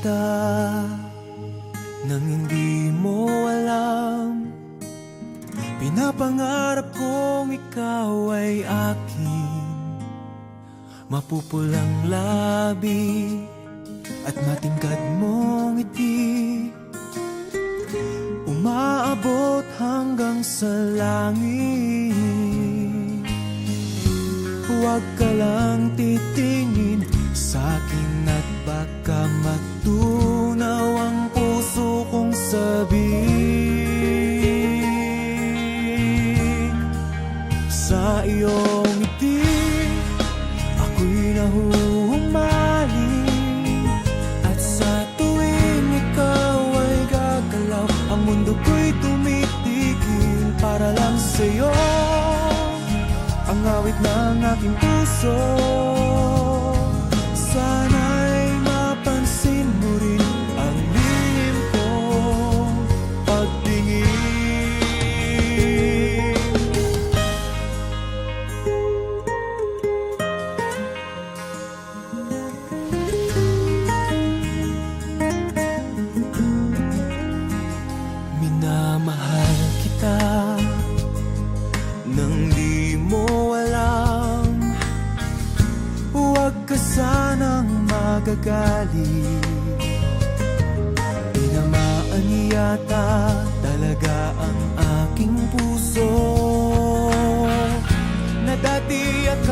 kita nang hindi mo alam. Pinapangarap kong ikaw ay akin, mapupulang labi at matingkad mong ngiti, umaabot hanggang sa langit. Huwag ka lang titingin sa'kin at baka matunaw ang puso kong sabihin. Sa iyong ngiti ako'y nahuhumaling, at sa tuwing ikaw ay gagalaw, ang mundo ko'y tumitigil para lang sa'yo. Ang awit ng aking puso, sana'y mapansin mo rin ang lihim kong pagtingin. Minamahal kita nang di mo alam. Huwag ka sanang magagalit, tinamaan yata talaga ang aking puso, na dati at